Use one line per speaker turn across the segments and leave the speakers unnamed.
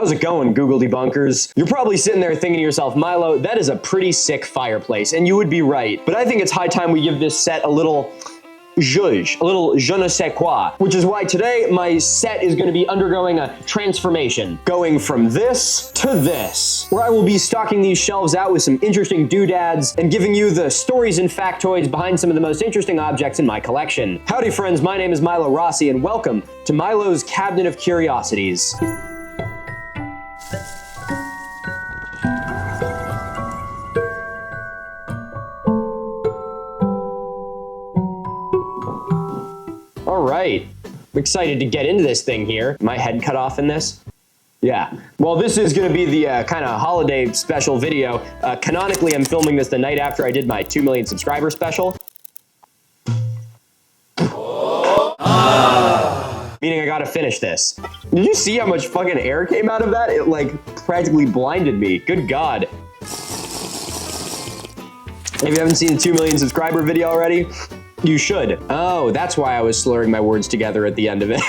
How's it going, Google debunkers? You're probably sitting there thinking to yourself, Milo, that is a pretty sick fireplace, and you would be right. But I think it's high time we give this set a little zhuzh, a little je ne sais quoi, which is why today my set is going to be undergoing a transformation, going from this to this, where I will be stocking these shelves out with some interesting doodads and giving you the stories and factoids behind some of the most interesting objects in my collection. Howdy friends, my name is Milo Rossi and welcome to Milo's Cabinet of Curiosities. All right, I'm excited to get into this thing here. My head cut off in this? Yeah. Well, this is going to be the kind of holiday special video. Canonically, I'm filming this the night after I did my 2 million subscriber special. Meaning I gotta finish this. Did you see how much fucking air came out of that? It like practically blinded me. Good God. If you haven't seen the 2 million subscriber video already, you should. Oh, that's why I was slurring my words together at the end of it.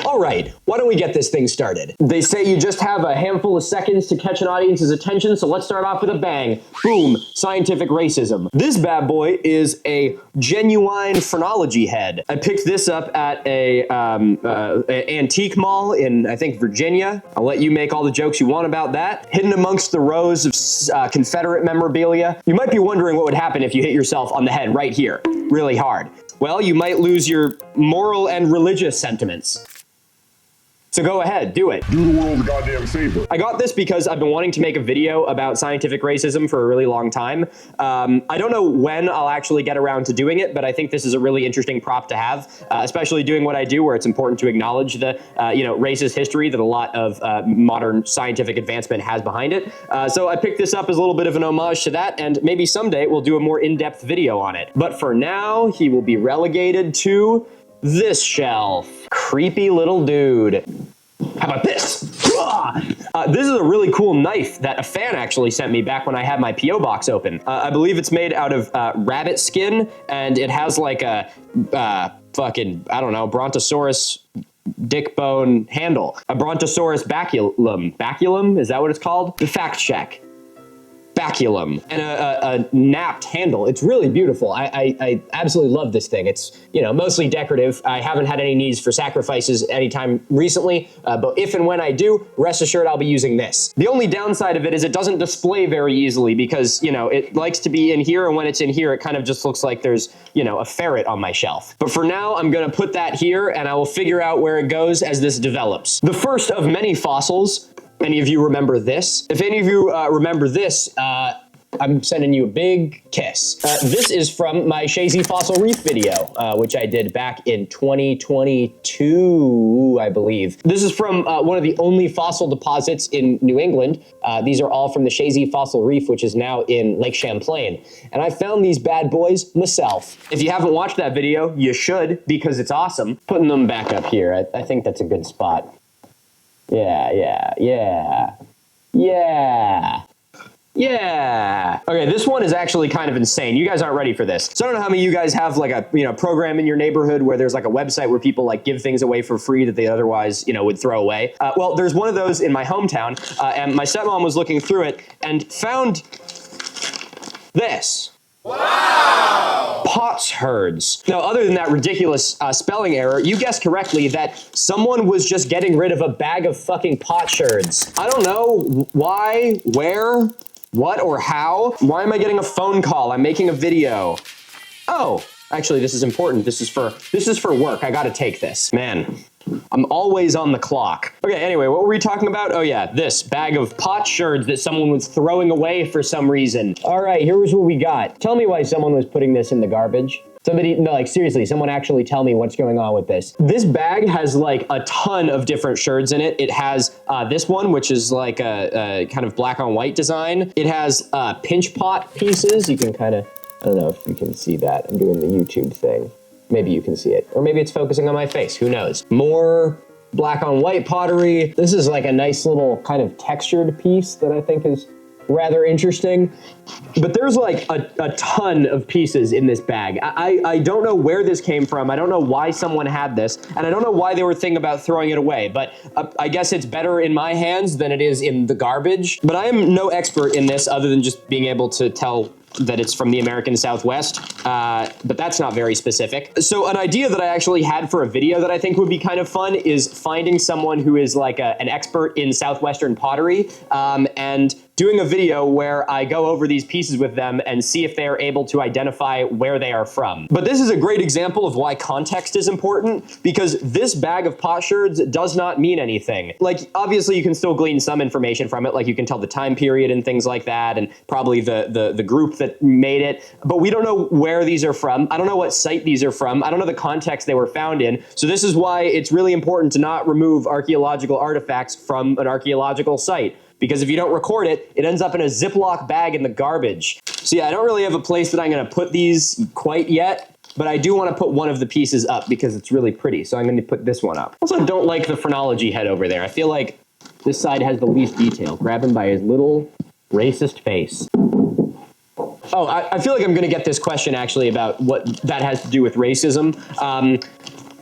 All right, why don't we get this thing started? They say you just have a handful of seconds to catch an audience's attention, so let's start off with a bang. Boom, scientific racism. This bad boy is a genuine phrenology head. I picked this up at a antique mall in, I think, Virginia. I'll let you make all the jokes you want about that. Hidden amongst the rows of Confederate memorabilia. You might be wondering what would happen if you hit yourself on the head right here, really hard. Well, you might lose your moral and religious sentiments. So go ahead, do it.
Do the world a goddamn favor.
I got this because I've been wanting to make a video about scientific racism for a really long time. I don't know when I'll actually get around to doing it, but I think this is a really interesting prop to have, especially doing what I do where it's important to acknowledge the racist history that a lot of modern scientific advancement has behind it. So I picked this up as a little bit of an homage to that, and maybe someday we'll do a more in-depth video on it. But for now, he will be relegated to this shelf. Creepy little dude. How about this? This is a really cool knife that a fan actually sent me back when I had my P.O. box open. I believe it's made out of rabbit skin, and it has like a fucking, I don't know, Brontosaurus dick bone handle. A Brontosaurus baculum. Baculum? Is that what it's called? The fact check. Baculum, and a napped handle. It's really beautiful. I absolutely love this thing. It's, mostly decorative. I haven't had any needs for sacrifices anytime recently, but if and when I do, rest assured I'll be using this. The only downside of it is it doesn't display very easily because, it likes to be in here, and when it's in here, it kind of just looks like there's, a ferret on my shelf. But for now, I'm gonna put that here, and I will figure out where it goes as this develops. The first of many fossils. Any of you remember this? If any of you remember this, I'm sending you a big kiss. This is from my Chazy Reef video, which I did back in 2022, I believe. This is from one of the only fossil deposits in New England. These are all from the Chazy Reef, which is now in Lake Champlain. And I found these bad boys myself. If you haven't watched that video, you should, because it's awesome. Putting them back up here, I think that's a good spot. Yeah. Okay, this one is actually kind of insane. You guys aren't ready for this. So I don't know how many of you guys have like a program in your neighborhood where there's like a website where people like give things away for free that they otherwise would throw away. Well, there's one of those in my hometown, and my stepmom was looking through it and found this. Wow! Shirds. Now, other than that ridiculous spelling error, you guessed correctly that someone was just getting rid of a bag of fucking shirds. I don't know why, where, what, or how. Why am I getting a phone call? I'm making a video. Oh, actually, this is important. This is for work. I gotta take this. Man, I'm always on the clock. Okay, anyway, what were we talking about? Oh yeah, this bag of sherds that someone was throwing away for some reason. All right, here's what we got. Tell me why someone was putting this in the garbage. Seriously, someone actually tell me what's going on with this. This bag has like a ton of different sherds in it. It has this one, which is like a kind of black on white design. It has pinch pot pieces. You can kind of, I don't know if you can see that. I'm doing the YouTube thing. Maybe you can see it. Or maybe it's focusing on my face, who knows? More black on white pottery. This is like a nice little kind of textured piece that I think is rather interesting. But there's like a ton of pieces in this bag. I don't know where this came from. I don't know why someone had this, and I don't know why they were thinking about throwing it away, but I guess it's better in my hands than it is in the garbage. But I am no expert in this other than just being able to tell that it's from the American Southwest, but that's not very specific. So an idea that I actually had for a video that I think would be kind of fun is finding someone who is like an expert in Southwestern pottery, and doing a video where I go over these pieces with them and see if they are able to identify where they are from. But this is a great example of why context is important, because this bag of pot sherds does not mean anything. Like, obviously you can still glean some information from it, like you can tell the time period and things like that, and probably the group that made it, but we don't know where these are from. I don't know what site these are from. I don't know the context they were found in. So this is why it's really important to not remove archaeological artifacts from an archaeological site. Because if you don't record it, it ends up in a Ziploc bag in the garbage. So yeah, I don't really have a place that I'm gonna put these quite yet, but I do wanna put one of the pieces up because it's really pretty. So I'm gonna put this one up. Also, don't like the phrenology head over there. I feel like this side has the least detail. Grab him by his little racist face. Oh, I feel like I'm gonna get this question actually about what that has to do with racism.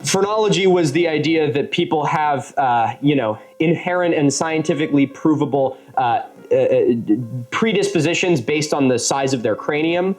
Phrenology was the idea that people have, you know, inherent and scientifically provable predispositions based on the size of their cranium,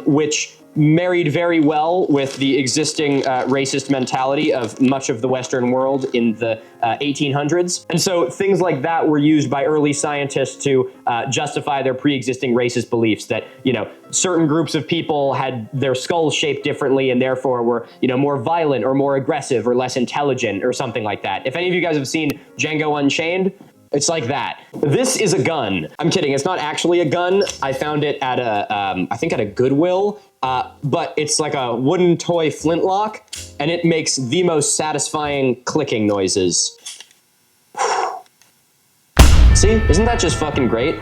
which married very well with the existing racist mentality of much of the Western world in the 1800s. And so things like that were used by early scientists to justify their pre-existing racist beliefs that, you know, certain groups of people had their skulls shaped differently and therefore were, you know, more violent or more aggressive or less intelligent or something like that. If any of you guys have seen Django Unchained, it's like that. This is a gun. I'm kidding, it's not actually a gun. I found it at a, I think at a Goodwill, but it's like a wooden toy flintlock, and it makes the most satisfying clicking noises. See, isn't that just fucking great?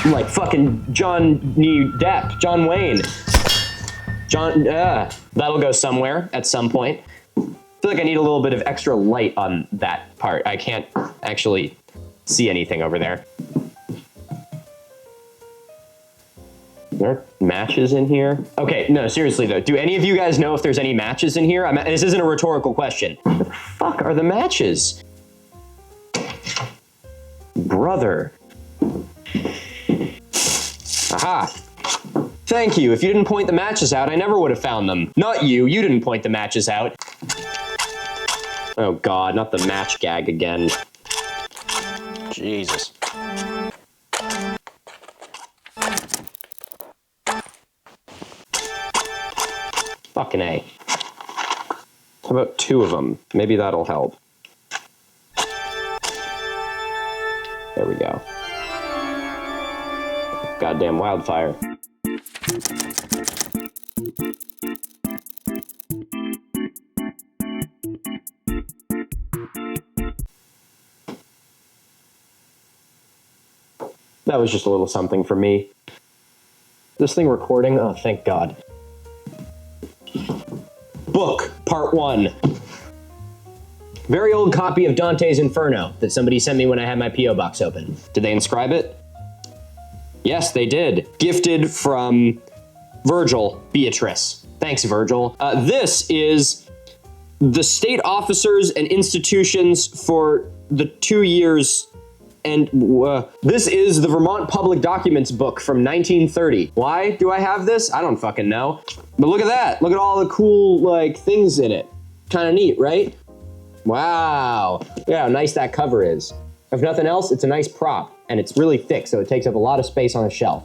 I'm like fucking John Wayne. That'll go somewhere at some point. I feel like I need a little bit of extra light on that part. I can't actually see anything over there. There are matches in here? Okay, no, seriously though, do any of you guys know if there's any matches in here? This isn't a rhetorical question. Where the fuck are the matches? Brother. Aha. Thank you. If you didn't point the matches out, I never would have found them. Not you. You didn't point the matches out. Oh God, not the match gag again. Jesus. Fucking A. How about 2 of them? Maybe that'll help. There we go. Goddamn wildfire. That was just a little something for me. This thing recording? Oh, thank God. Book, part 1. Very old copy of Dante's Inferno that somebody sent me when I had my P.O. box open. Did they inscribe it? Yes, they did. Gifted from Virgil Beatrice. Thanks, Virgil. This is the state officers and institutions for the 2 years. And this is the Vermont Public Documents book from 1930. Why do I have this? I don't fucking know. But look at that. Look at all the cool, like, things in it. Kind of neat, right? Wow. Look at how nice that cover is. If nothing else, it's a nice prop. And it's really thick, so it takes up a lot of space on a shelf.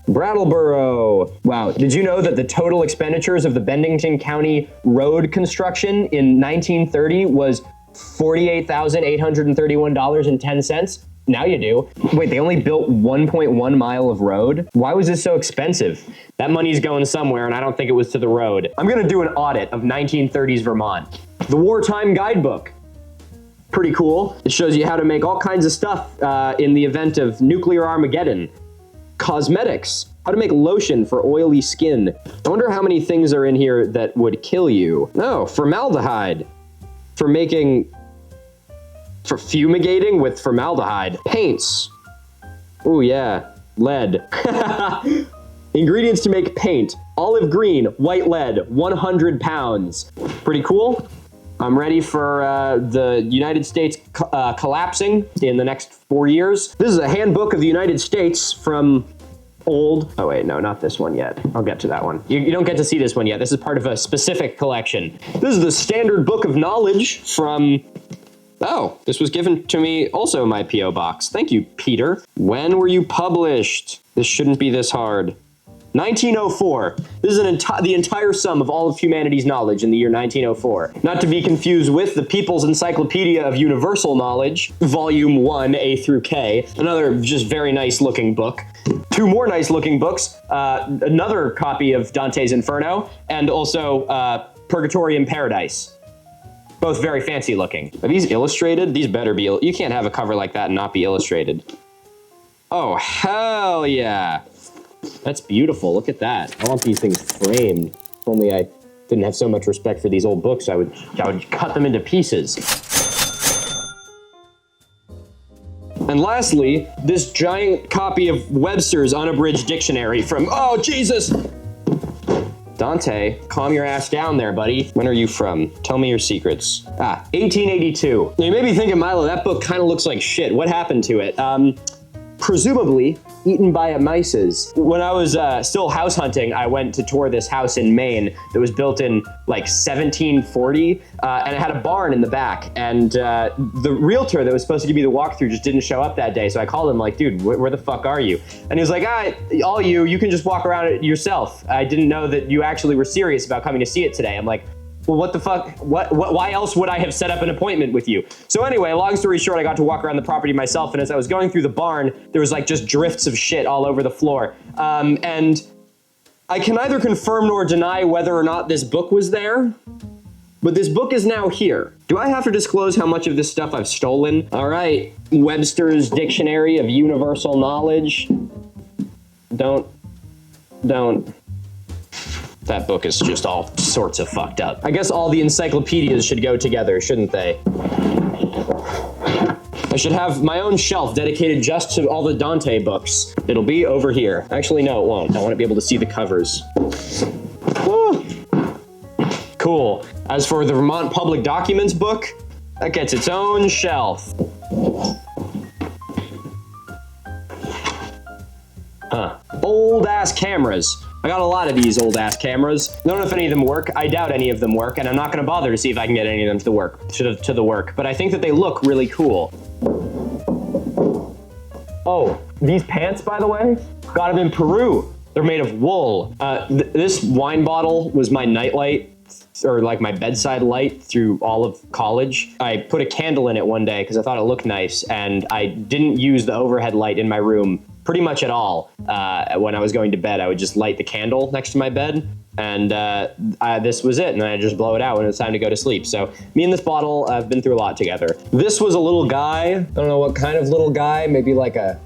Brattleboro. Wow. Did you know that the total expenditures of the Bennington County road construction in 1930 was $48,831.10. Now you do. Wait, they only built 1.1 mile of road? Why was this so expensive? That money's going somewhere, and I don't think it was to the road. I'm gonna do an audit of 1930s Vermont. The Wartime Guidebook. Pretty cool. It shows you how to make all kinds of stuff in the event of nuclear Armageddon. Cosmetics. How to make lotion for oily skin. I wonder how many things are in here that would kill you. No, formaldehyde. For making For fumigating with formaldehyde. Paints. Oh yeah, lead. Ingredients to make paint. Olive green, white lead, 100 pounds. Pretty cool. I'm ready for the United States collapsing in the next 4 years. This is a handbook of the United States from old. Oh wait, no, not this one yet. I'll get to that one. You don't get to see this one yet. This is part of a specific collection. This is the Standard Book of Knowledge from... Oh, this was given to me also in my P.O. box. Thank you, Peter. When were you published? This shouldn't be this hard. 1904. This is the entire sum of all of humanity's knowledge in the year 1904. Not to be confused with the People's Encyclopedia of Universal Knowledge, Volume 1, A through K. Another just very nice looking book. Two more nice looking books. Another copy of Dante's Inferno, and also Purgatory and Paradise. Both very fancy looking. Are these illustrated? These better be. You can't have a cover like that and not be illustrated. Oh, hell yeah. That's beautiful. Look at that. I want these things framed. If only I didn't have so much respect for these old books, I would cut them into pieces. And lastly, this giant copy of Webster's Unabridged Dictionary from, oh, Jesus! Dante, calm your ass down there, buddy. When are you from? Tell me your secrets. 1882. Now you may be thinking, Milo, that book kind of looks like shit. What happened to it? Presumably eaten by mices. When I was still house hunting, I went to tour this house in Maine that was built in like 1740, and it had a barn in the back. And the realtor that was supposed to give me the walkthrough just didn't show up that day. So I called him like, dude, where the fuck are you? And he was like, all you can just walk around it yourself. I didn't know that you actually were serious about coming to see it today. I'm like, well, what the fuck? Why else would I have set up an appointment with you? So anyway, long story short, I got to walk around the property myself, and as I was going through the barn, there was like just drifts of shit all over the floor. And I can neither confirm nor deny whether or not this book was there, but this book is now here. Do I have to disclose how much of this stuff I've stolen? All right, Webster's Dictionary of Universal Knowledge. Don't. That book is just all sorts of fucked up. I guess all the encyclopedias should go together, shouldn't they? I should have my own shelf dedicated just to all the Dante books. It'll be over here. Actually, no, it won't. I want to be able to see the covers. Woo. Cool. As for the Vermont Public Documents book, that gets its own shelf. Huh. Old ass cameras. I got a lot of these old ass cameras. I don't know if any of them work. I doubt any of them work, and I'm not gonna bother to see if I can get any of them to the work. But I think that they look really cool. Oh, these pants, by the way, got them in Peru. They're made of wool. This wine bottle was my nightlight, or like my bedside light through all of college. I put a candle in it one day because I thought it looked nice, and I didn't use the overhead light in my room pretty much at all. When I was going to bed, I would just light the candle next to my bed, and this was it, and then I just blow it out when it's time to go to sleep. So me and this bottle have been through a lot together. This was a little guy. I don't know what kind of little guy, maybe like a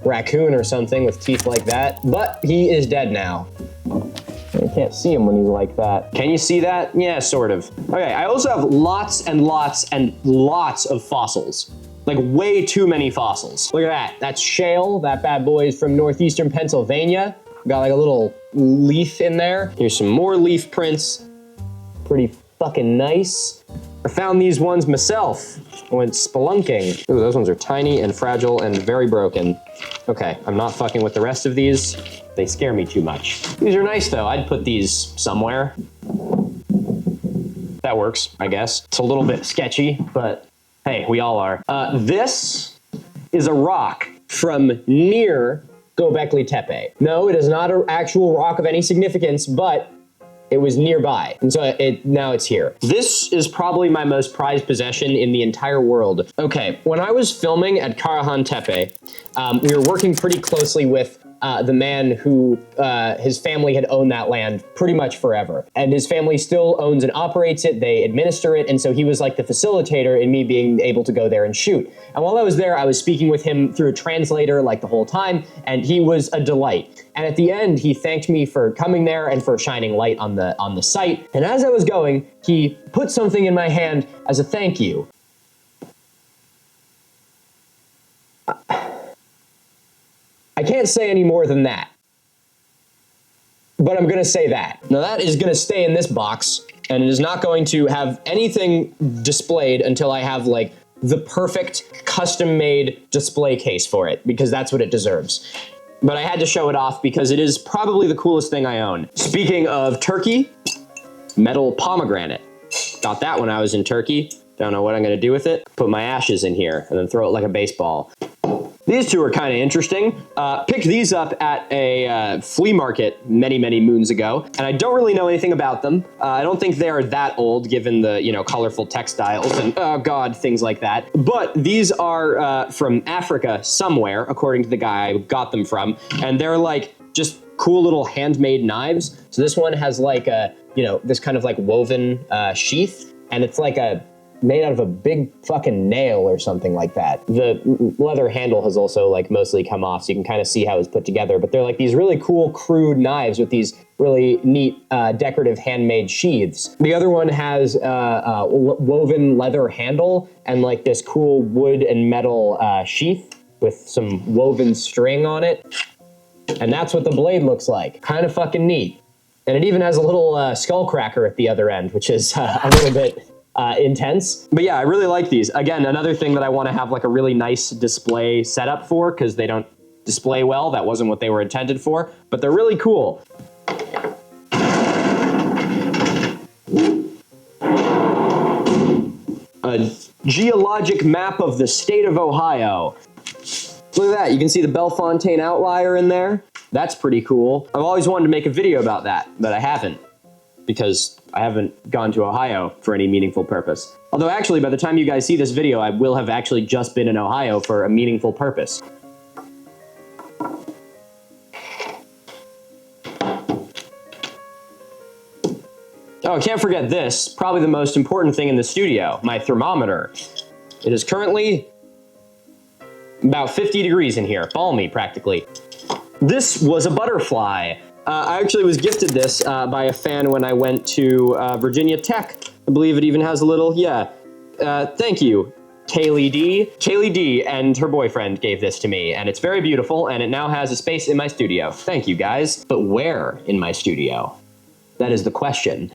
raccoon or something with teeth like that, but he is dead now. You can't see him when he's like that. Can you see that? Yeah, sort of. Okay, I also have lots and lots and lots of fossils. Like way too many fossils. Look at that. That's shale. That bad boy is from northeastern Pennsylvania. Got like a little leaf in there. Here's some more leaf prints. Pretty fucking nice. I found these ones myself. I went spelunking. Ooh, those ones are tiny and fragile and very broken. Okay, I'm not fucking with the rest of these. They scare me too much. These are nice though. I'd put these somewhere. That works, I guess. It's a little bit sketchy, but hey, we all are. This is a rock from near Göbekli Tepe. No, it is not an actual rock of any significance, but it was nearby. And so now it's here. This is probably my most prized possession in the entire world. Okay, when I was filming at Karahan Tepe, we were working pretty closely with the man who, his family had owned that land pretty much forever. And his family still owns and operates it, they administer it, and so he was like the facilitator in me being able to go there and shoot. And while I was there, I was speaking with him through a translator like the whole time, and he was a delight. And at the end, he thanked me for coming there and for shining light on the site. And as I was going, he put something in my hand as a thank you. I can't say any more than that. But I'm gonna say that. Now that is gonna stay in this box, and it is not going to have anything displayed until I have like the perfect custom-made display case for it, because that's what it deserves. But I had to show it off because it is probably the coolest thing I own. Speaking of Turkey, metal pomegranate. Got that when I was in Turkey. Don't know what I'm gonna do with it. Put my ashes in here and then throw it like a baseball. These two are kind of interesting. Picked these up at a flea market many, many moons ago, and I don't really know anything about them. I don't think they are that old, given the, you know, colorful textiles and, oh God, things like that. But these are from Africa somewhere, according to the guy I got them from, and they're like just cool little handmade knives. So this one has like a, you know, this kind of like woven sheath, and it's like made out of a big fucking nail or something like that. The leather handle has also like mostly come off, so you can kind of see how it's put together, but they're like these really cool crude knives with these really neat decorative handmade sheaths. The other one has a woven leather handle and like this cool wood and metal sheath with some woven string on it. And that's what the blade looks like. Kind of fucking neat. And it even has a little skull cracker at the other end, which is a little bit intense. But yeah, I really like these. Again, another thing that I want to have like a really nice display setup for, because they don't display well. That wasn't what they were intended for, but they're really cool. A geologic map of the state of Ohio. Look at that, you can see the Bellefontaine outlier in there. That's pretty cool. I've always wanted to make a video about that, but I haven't, because I haven't gone to Ohio for any meaningful purpose. Although actually, by the time you guys see this video, I will have actually just been in Ohio for a meaningful purpose. Oh, I can't forget this, probably the most important thing in the studio, my thermometer. It is currently about 50 degrees in here, balmy practically. This was a butterfly. I actually was gifted this by a fan when I went to Virginia Tech. I believe it even has a little, thank you, Kaylee D. Kaylee D and her boyfriend gave this to me, and it's very beautiful, and it now has a space in my studio. Thank you, guys. But where in my studio? That is the question.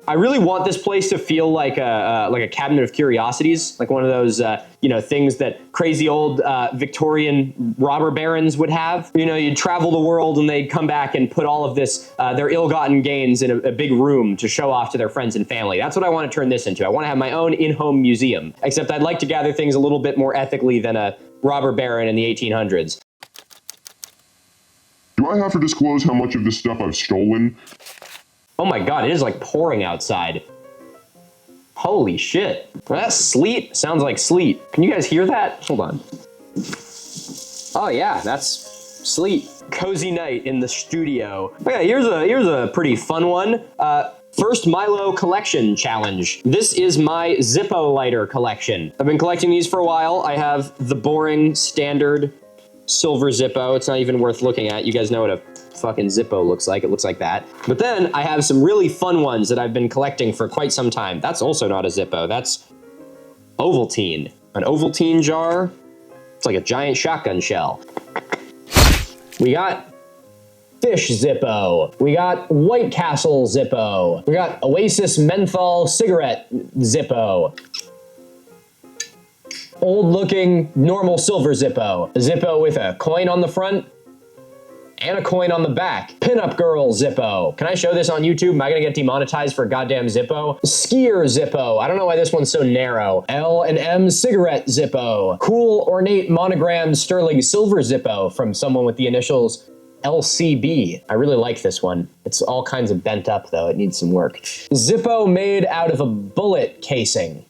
I really want this place to feel like a cabinet of curiosities, like one of those, you know, things that crazy old Victorian robber barons would have. You know, you'd travel the world and they'd come back and put all of this, their ill-gotten gains in a big room to show off to their friends and family. That's what I want to turn this into. I want to have my own in-home museum, except I'd like to gather things a little bit more ethically than a robber baron in the 1800s.
Do I have to disclose how much of this stuff I've stolen?
Oh my God, it is like pouring outside. Holy shit. That's sleet. Sounds like sleet. Can you guys hear that? Hold on. Oh yeah, that's sleet. Cozy night in the studio. Okay, here's a pretty fun one. First Milo collection challenge. This is my Zippo lighter collection. I've been collecting these for a while. I have the boring standard silver Zippo. It's not even worth looking at. You guys know what a fucking Zippo looks like. It looks like that. But then I have some really fun ones that I've been collecting for quite some time. That's also not a Zippo. That's Ovaltine. An Ovaltine jar. It's like a giant shotgun shell. We got Fish Zippo. We got White Castle Zippo. We got Oasis Menthol Cigarette Zippo. Old-looking normal silver Zippo. A Zippo with a coin on the front and a coin on the back. Pinup Girl Zippo. Can I show this on YouTube? Am I gonna get demonetized for a goddamn Zippo? Skier Zippo. I don't know why this one's so narrow. L&M Cigarette Zippo. Cool ornate monogram sterling silver Zippo from someone with the initials LCB. I really like this one. It's all kinds of bent up though. It needs some work. Zippo made out of a bullet casing.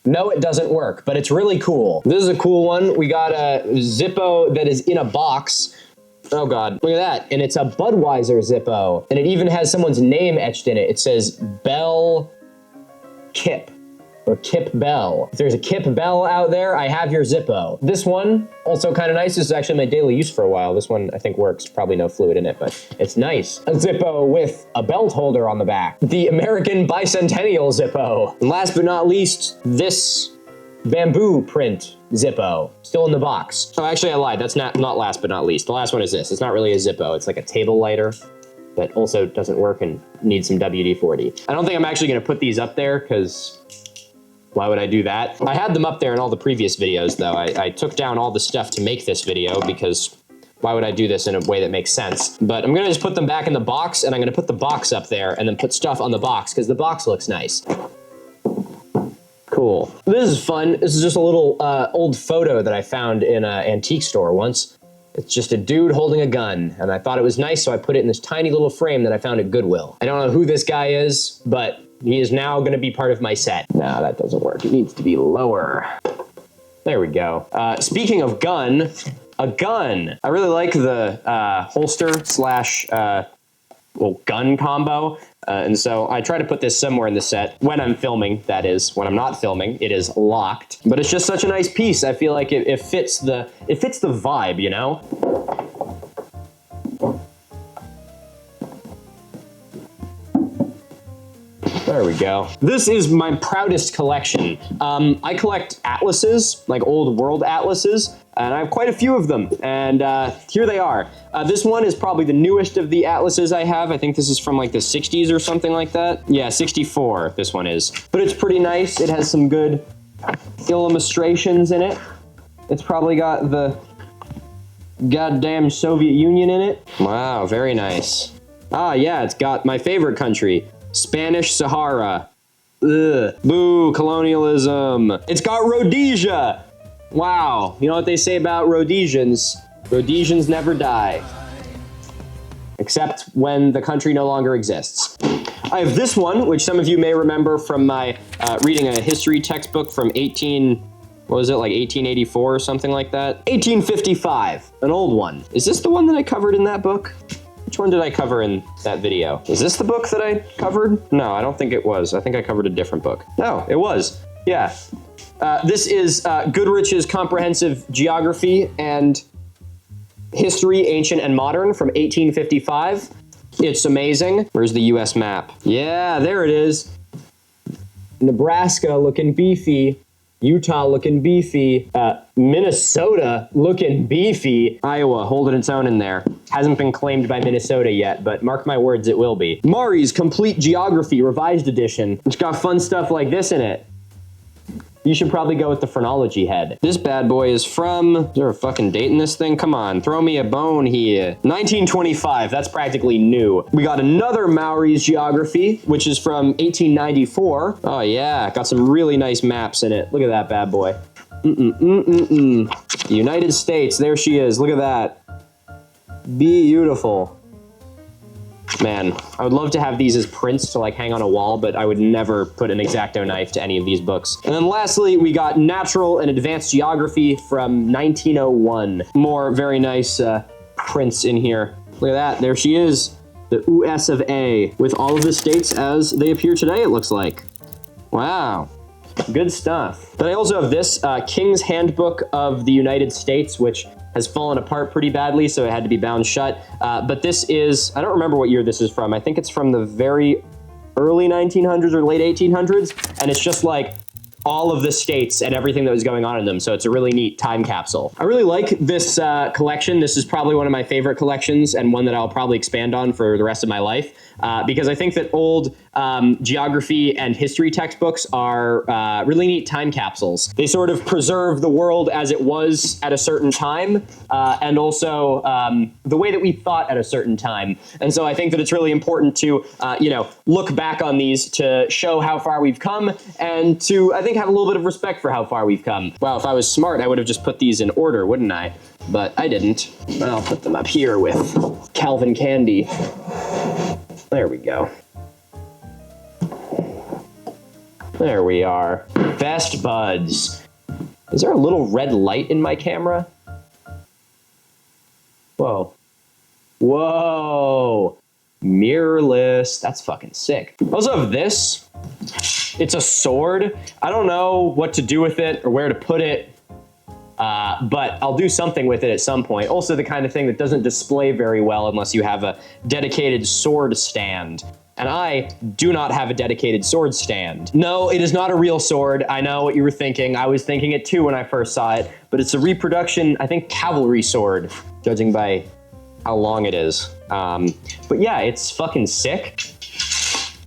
No, it doesn't work, but it's really cool. This is a cool one. We got a Zippo that is in a box. Oh God, look at that. And it's a Budweiser Zippo. And it even has someone's name etched in it. It says Bell Kip, or Kip Bell. If there's a Kip Bell out there, I have your Zippo. This one, also kind of nice. This is actually my daily use for a while. This one I think works. Probably no fluid in it, but it's nice. A Zippo with a belt holder on the back. The American Bicentennial Zippo. And last but not least, this bamboo print Zippo, still in the box. Oh, actually I lied, that's not last but not least. The last one is this. It's not really a Zippo, it's like a table lighter that also doesn't work and needs some WD-40. I don't think I'm actually gonna put these up there because why would I do that? I had them up there in all the previous videos though. I took down all the stuff to make this video because why would I do this in a way that makes sense? But I'm gonna just put them back in the box and I'm gonna put the box up there and then put stuff on the box because the box looks nice. Cool. This is fun. This is just a little old photo that I found in an antique store once. It's just a dude holding a gun, and I thought it was nice, so I put it in this tiny little frame that I found at Goodwill. I don't know who this guy is, but he is now gonna be part of my set. No, that doesn't work. It needs to be lower. There we go. Speaking of gun, a gun. I really like the holster slash gun combo. And so I try to put this somewhere in the set when I'm filming, that is. When I'm not filming, it is locked. But it's just such a nice piece. I feel like it fits the vibe, you know? There we go. This is my proudest collection. I collect atlases, like old world atlases, and I have quite a few of them, and here they are. This one is probably the newest of the atlases I have. I think this is from like the 60s or something like that. Yeah, 64, this one is. But it's pretty nice. It has some good illustrations in it. It's probably got the goddamn Soviet Union in it. Wow, very nice. Ah, yeah, it's got my favorite country, Spanish Sahara. Ugh. Boo, colonialism. It's got Rhodesia. Wow, you know what they say about Rhodesians? Rhodesians never die. Except when the country no longer exists. I have this one, which some of you may remember from my reading a history textbook from 1884 or something like that? 1855, an old one. Is this the one that I covered in that book? Which one did I cover in that video? Is this the book that I covered? No, I don't think it was. I think I covered a different book. No, it was. Yeah. This is Goodrich's Comprehensive Geography and History, Ancient and Modern from 1855. It's amazing. Where's the US map? Yeah, there it is. Nebraska looking beefy. Utah looking beefy. Minnesota looking beefy. Iowa holding its own in there. Hasn't been claimed by Minnesota yet, but mark my words, it will be. Mari's Complete Geography Revised Edition. It's got fun stuff like this in it. You should probably go with the phrenology head. This bad boy is from, is there a fucking date in this thing? Come on, throw me a bone here. 1925, that's practically new. We got another Maori's Geography, which is from 1894. Oh yeah, got some really nice maps in it. Look at that bad boy. The United States, there she is, look at that. Beautiful. Man, I would love to have these as prints to like hang on a wall, but I would never put an X-Acto knife to any of these books. And then lastly, we got Natural and Advanced Geography from 1901. More very nice prints in here. Look at that, there she is, the US of A, with all of the states as they appear today, it looks like. Wow, good stuff. Then I also have this King's Handbook of the United States, which has fallen apart pretty badly, so it had to be bound shut. But this is, I don't remember what year this is from. I think it's from the very early 1900s or late 1800s, and it's just like all of the states and everything that was going on in them, so it's a really neat time capsule. I really like this collection. This is probably one of my favorite collections and one that I'll probably expand on for the rest of my life, because I think that old geography and history textbooks are really neat time capsules. They sort of preserve the world as it was at a certain time, and also the way that we thought at a certain time. And so I think that it's really important to, you know, look back on these to show how far we've come, and to, I think, have a little bit of respect for how far we've come. Wow, if I was smart, I would have just put these in order, wouldn't I? But I didn't. I'll put them up here with Calvin Candy. There we go. There we are. Best buds. Is there a little red light in my camera? Whoa. Whoa. Mirrorless. That's fucking sick. I also have this. It's a sword. I don't know what to do with it or where to put it, but I'll do something with it at some point. Also the kind of thing that doesn't display very well unless you have a dedicated sword stand. and I do not have a dedicated sword stand. No, it is not a real sword. I know what you were thinking. I was thinking it too when I first saw it, but it's a Reproduction, I think, cavalry sword, judging by how long it is. But yeah, it's fucking sick.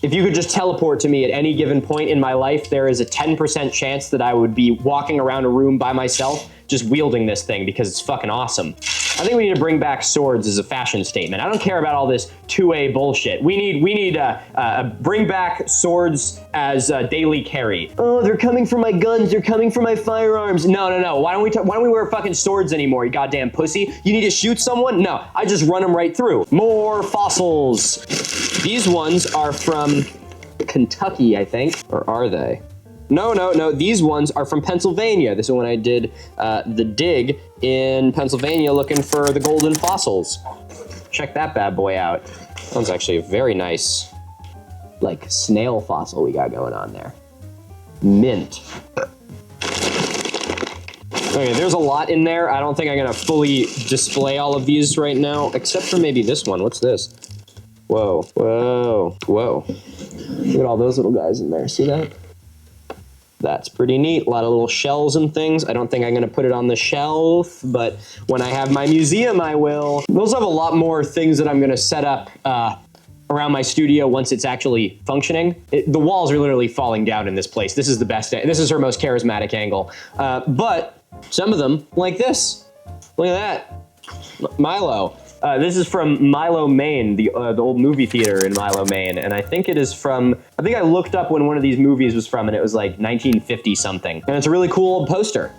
If you could just teleport to me at any given point in my life, there is a 10% chance that I would be walking around a room by myself just wielding this thing because it's fucking awesome. I think we need to bring back swords as a fashion statement. I don't care about all this 2A bullshit. We need bring back swords as daily carry. Oh, they're coming for my guns. They're coming for my firearms. No. Why don't we wear fucking swords anymore, you goddamn pussy? You need to shoot someone? No, I just run them right through. More fossils. These ones are from Kentucky, I think, or are they? No, these ones are from Pennsylvania. This is when I did the dig in Pennsylvania looking for the golden fossils. Check that bad boy out. That one's actually a very nice, like, snail fossil we got going on there. Mint. Okay, there's a lot in there. I don't think I'm gonna fully display all of these right now, except for maybe this one. What's this? Whoa. Look at all those little guys in there. See that? That's pretty neat. A lot of little shells and things. I don't think I'm gonna put it on the shelf, but when I have my museum, I will. Those have a lot more things that I'm gonna set up around my studio once it's actually functioning. The walls are literally falling down in this place. This is the best, this is her most charismatic angle. But some of them, like this. Look at that, Milo. This is from Milo, Maine, the old movie theater in Milo, Maine, and I think it is from, I think I looked up when one of these movies was from, and it was like 1950 something. And it's a really cool old poster.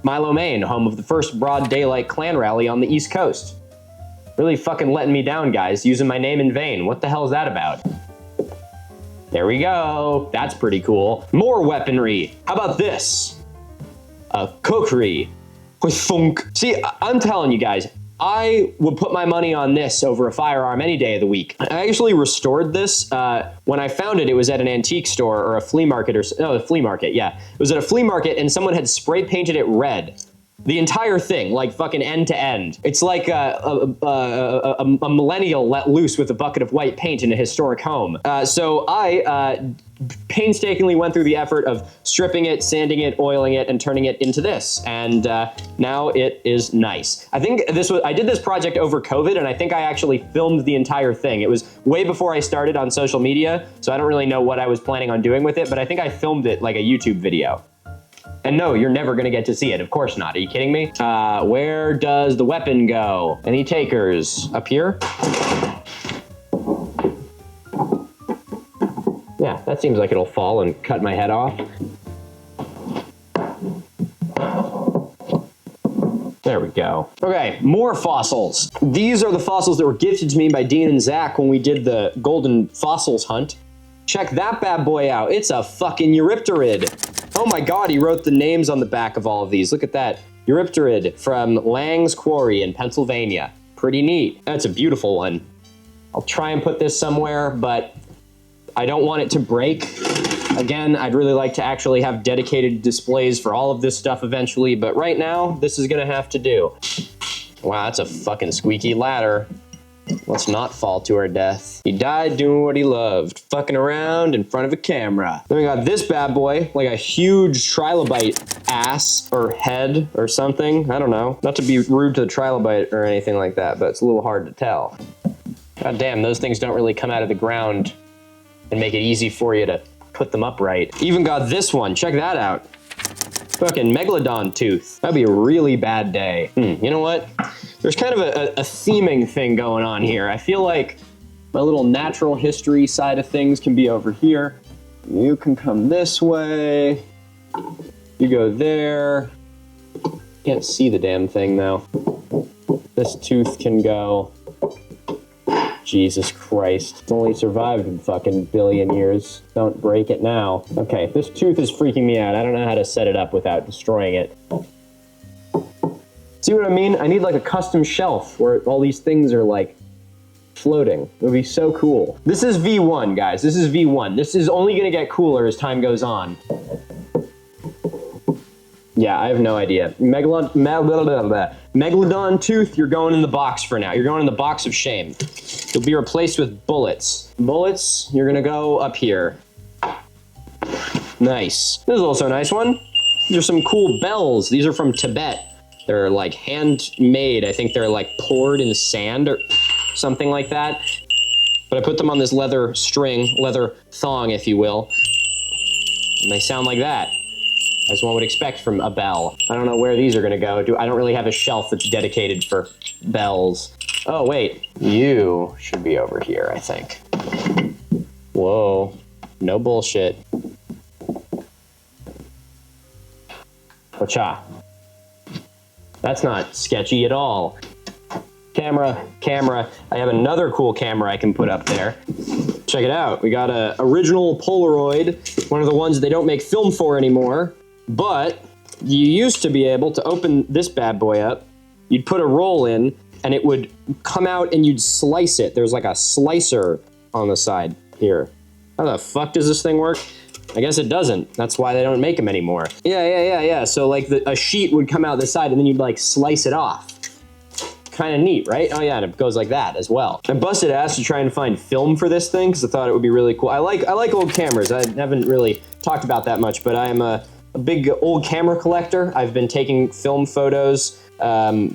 Milo, Maine, home of the first broad daylight Klan rally on the East Coast. Really fucking letting me down, guys, using my name in vain. What the hell is that about? There we go. That's pretty cool. More weaponry. How about this? Cookery. See, I'm telling you guys, I would put my money on this over a firearm any day of the week. I actually restored this. When I found it, it was at an antique store or a flea market a flea market, yeah. It was at a flea market and someone had spray painted it red. The entire thing, like fucking end to end. It's like a millennial let loose with a bucket of white paint in a historic home. So I painstakingly went through the effort of stripping it, sanding it, oiling it, and turning it into this. And now it is nice. I think I did this project over COVID, and I think I actually filmed the entire thing. It was way before I started on social media, so I don't really know what I was planning on doing with it, but I think I filmed it like a YouTube video. And no, you're never gonna get to see it. Of course not. Are you kidding me? Where does the weapon go? Any takers? Up here? Yeah, that seems like it'll fall and cut my head off. There we go. Okay, more fossils. These are the fossils that were gifted to me by Dean and Zach when we did the golden fossils hunt. Check that bad boy out. It's a fucking Eurypterid. Oh my God, he wrote the names on the back of all of these. Look at that. Eurypterid from Lang's Quarry in Pennsylvania. Pretty neat. That's a beautiful one. I'll try and put this somewhere, but I don't want it to break. Again, I'd really like to actually have dedicated displays for all of this stuff eventually, but right now, this is gonna have to do. Wow, that's a fucking squeaky ladder. Let's not fall to our death. He died doing what he loved, fucking around in front of a camera. Then we got this bad boy, like a huge trilobite ass or head or something. I don't know. Not to be rude to the trilobite or anything like that, but it's a little hard to tell. God damn, those things don't really come out of the ground and make it easy for you to put them upright. Even got this one, check that out. Fucking megalodon tooth. That'd be a really bad day. You know what? There's kind of a theming thing going on here. I feel like my little natural history side of things can be over here. You can come this way. You go there. Can't see the damn thing though. This tooth can go. Jesus Christ. It's only survived a fucking billion years. Don't break it now. Okay, this tooth is freaking me out. I don't know how to set it up without destroying it. See what I mean? I need like a custom shelf where all these things are like floating. It would be so cool. This is V1, guys. This is V1. This is only gonna get cooler as time goes on. Yeah, I have no idea. Megalodon tooth, you're going in the box for now. You're going in the box of shame. You'll be replaced with bullets. bullets, you're gonna go up here. Nice. This is also a nice one. These are some cool bells. These are from Tibet. They're like handmade. I think they're like poured in sand or something like that. But I put them on this leather string, leather thong, if you will. And they sound like that, as one would expect from a bell. I don't know where these are gonna go. I don't really have a shelf that's dedicated for bells. Oh, wait. You should be over here, I think. Whoa. No bullshit. Cha. That's not sketchy at all. Camera. I have another cool camera I can put up there. Check it out. We got a original Polaroid, one of the ones they don't make film for anymore, but you used to be able to open this bad boy up. You'd put a roll in and it would come out and you'd slice it. There's like a slicer on the side here. How the fuck does this thing work? I guess it doesn't. That's why they don't make them anymore. Yeah. So like a sheet would come out the side and then you'd like slice it off. Kind of neat, right? Oh yeah, and it goes like that as well. I busted ass to try and find film for this thing because I thought it would be really cool. I like old cameras. I haven't really talked about that much, but I am a big old camera collector. I've been taking film photos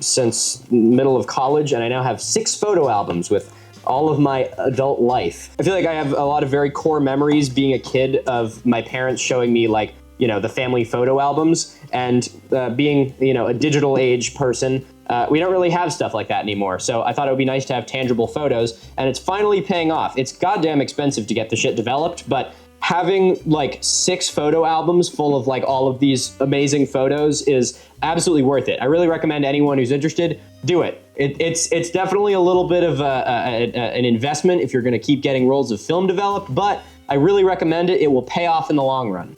since middle of college, and I now have 6 photo albums with all of my adult life. I feel like I have a lot of very core memories being a kid of my parents showing me like, you know, the family photo albums, and being, you know, a digital age person, we don't really have stuff like that anymore. So I thought it would be nice to have tangible photos, and it's finally paying off. It's goddamn expensive to get the shit developed, but having like 6 photo albums full of like all of these amazing photos is absolutely worth it. I really recommend anyone who's interested, do it. It's definitely a little bit of an investment if you're gonna keep getting rolls of film developed, but I really recommend it. It will pay off in the long run.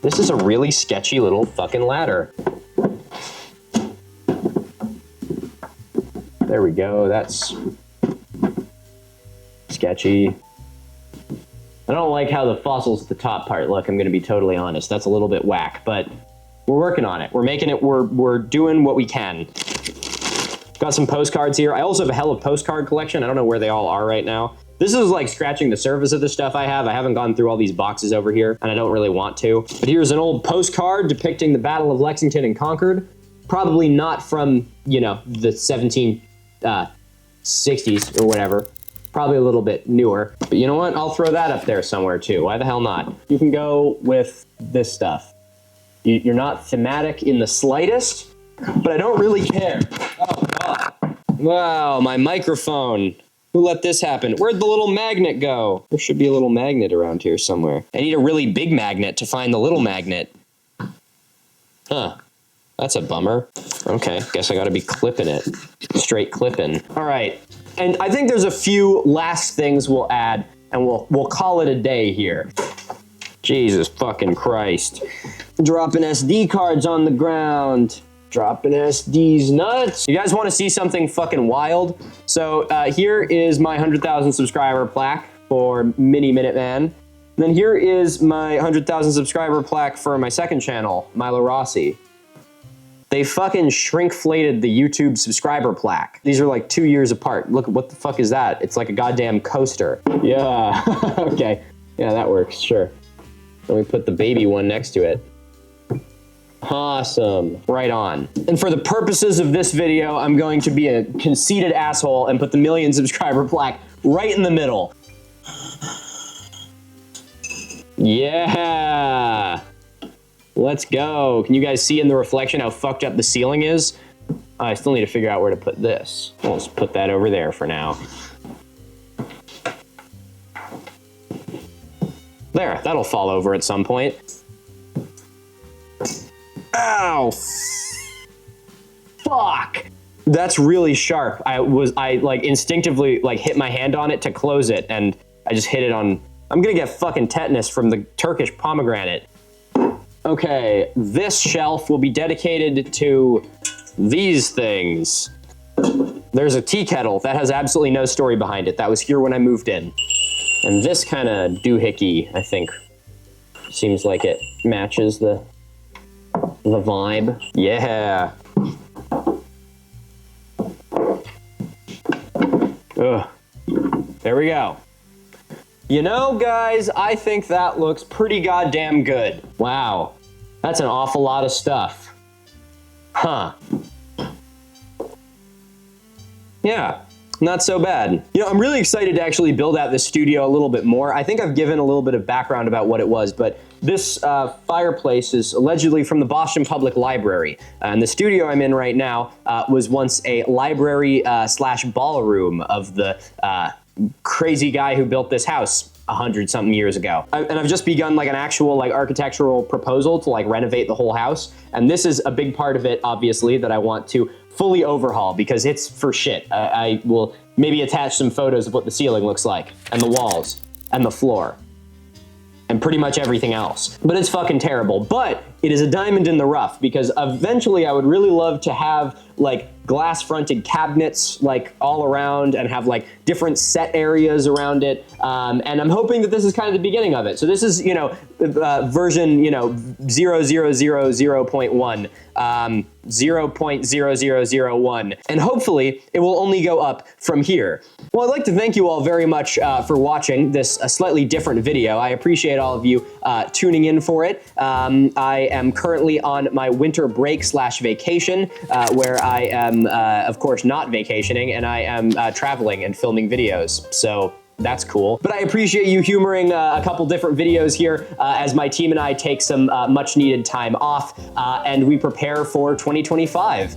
This is a really sketchy little fucking ladder. There we go, that's sketchy. I don't like how the fossils at the top part look, I'm gonna be totally honest. That's a little bit whack, but we're working on it. We're making it, we're doing what we can. Got some postcards here. I also have a hell of postcard collection. I don't know where they all are right now. This is like scratching the surface of the stuff I have. I haven't gone through all these boxes over here, and I don't really want to. But here's an old postcard depicting the Battle of Lexington and Concord. Probably not from, you know, the 1760s or whatever. Probably a little bit newer. But you know what? I'll throw that up there somewhere too. Why the hell not? You can go with this stuff. You're not thematic in the slightest, but I don't really care. Oh, God. Wow, my microphone. Who let this happen? Where'd the little magnet go? There should be a little magnet around here somewhere. I need a really big magnet to find the little magnet. Huh. That's a bummer. Okay, guess I gotta be clipping it. Straight clipping. All right, and I think there's a few last things we'll add, and we'll call it a day here. Jesus fucking Christ. Dropping SD cards on the ground. Dropping SD's nuts. You guys want to see something fucking wild? So here is my 100,000 subscriber plaque for Mini Minuteman. And then here is my 100,000 subscriber plaque for my second channel, Milo Rossi. They fucking shrinkflated the YouTube subscriber plaque. These are like 2 years apart. Look, what the fuck is that? It's like a goddamn coaster. Yeah, okay. Yeah, that works, sure. Let me put the baby one next to it. Awesome, right on. And for the purposes of this video, I'm going to be a conceited asshole and put the 1,000,000 subscriber plaque right in the middle. Yeah, let's go. Can you guys see in the reflection how fucked up the ceiling is? I still need to figure out where to put this. I'll just put that over there for now. There, that'll fall over at some point. Ow! Fuck! That's really sharp. I like instinctively like hit my hand on it to close it, and I just hit it on. I'm gonna get fucking tetanus from the Turkish pomegranate. Okay, this shelf will be dedicated to these things. There's a tea kettle that has absolutely no story behind it. That was here when I moved in. And this kind of doohickey, I think, seems like it matches the vibe. Yeah. Ugh. There we go. You know, guys, I think that looks pretty goddamn good. Wow, that's an awful lot of stuff. Huh. Yeah, not so bad. You know, I'm really excited to actually build out this studio a little bit more. I think I've given a little bit of background about what it was, but this fireplace is allegedly from the Boston Public Library. And the studio I'm in right now was once a library slash ballroom of the crazy guy who built this house 100-something years ago. And I've just begun like an actual like architectural proposal to like renovate the whole house. And this is a big part of it, obviously, that I want to fully overhaul because it's for shit. I will maybe attach some photos of what the ceiling looks like and the walls and the floor and pretty much everything else. But it's fucking terrible. But it is a diamond in the rough because eventually I would really love to have like glass fronted cabinets like all around and have like different set areas around it. And I'm hoping that this is kind of the beginning of it. So this is, you know, version, you know, 0.1. 0.0001, and hopefully it will only go up from here. Well, I'd like to thank you all very much for watching this slightly different video. I appreciate all of you tuning in for it. I am currently on my winter break slash vacation, where I am, of course, not vacationing, and I am traveling and filming videos. So that's cool. But I appreciate you humoring a couple different videos here as my team and I take some much needed time off and we prepare for 2025.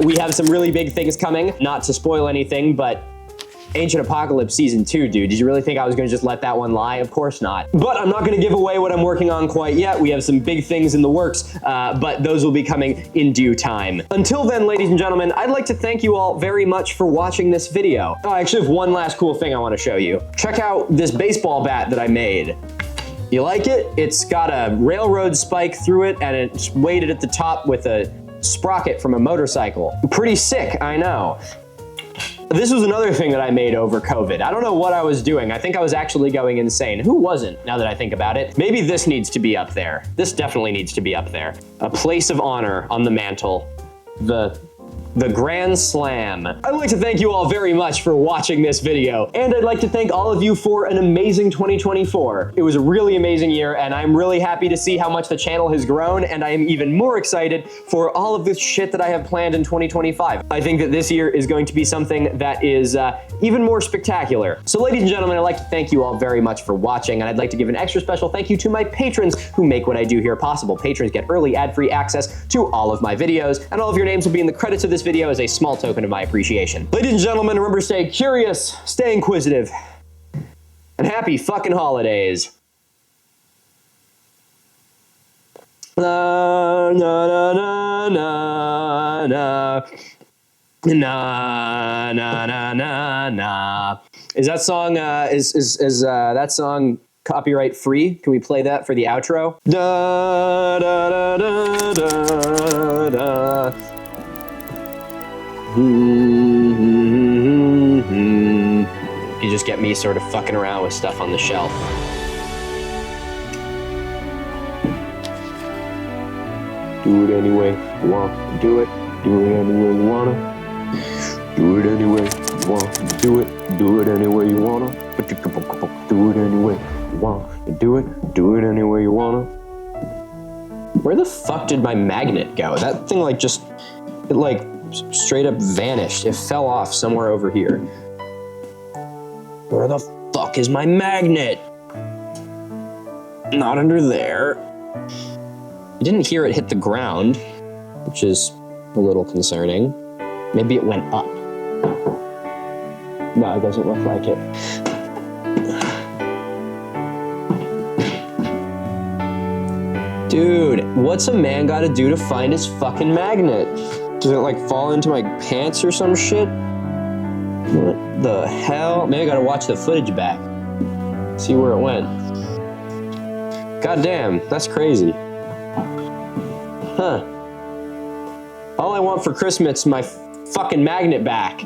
We have some really big things coming, not to spoil anything, but Ancient Apocalypse Season 2, dude. Did you really think I was gonna just let that one lie? Of course not. But I'm not gonna give away what I'm working on quite yet. We have some big things in the works, but those will be coming in due time. Until then, ladies and gentlemen, I'd like to thank you all very much for watching this video. Oh, I actually have one last cool thing I wanna show you. Check out this baseball bat that I made. You like it? It's got a railroad spike through it and it's weighted at the top with a sprocket from a motorcycle. Pretty sick, I know. This was another thing that I made over COVID. I don't know what I was doing. I think I was actually going insane. Who wasn't, now that I think about it? Maybe this needs to be up there. This definitely needs to be up there. A place of honor on the mantle. The Grand Slam. I'd like to thank you all very much for watching this video, and I'd like to thank all of you for an amazing 2024. It was a really amazing year, and I'm really happy to see how much the channel has grown, and I am even more excited for all of this shit that I have planned in 2025. I think that this year is going to be something that is even more spectacular. So ladies and gentlemen, I'd like to thank you all very much for watching, and I'd like to give an extra special thank you to my patrons who make what I do here possible. Patrons get early ad-free access to all of my videos, and all of your names will be in the credits of this video as a small token of my appreciation. Ladies and gentlemen, remember to stay curious, stay inquisitive, and happy fucking holidays. Na na na na na na na na na na. Is that song that song copyright free? Can we play that for the outro? Da da da da da da. You just get me sort of fucking around with stuff on the shelf. Do it anyway you want, do it. Do it anyway you wanna. Do it anyway you want, do it. Do it anyway you wanna. Do it anyway you want, do it. Do it anyway you wanna. Where the fuck did my magnet go? That thing like just, it like straight up vanished. It fell off somewhere over here. Where the fuck is my magnet? Not under there. I didn't hear it hit the ground, which is a little concerning. Maybe it went up. No, it doesn't look like it. Dude, what's a man gotta do to find his fucking magnet? Does it like fall into my pants or some shit? What the hell? Maybe I gotta watch the footage back. See where it went. God damn, that's crazy. Huh. All I want for Christmas is my fucking magnet back.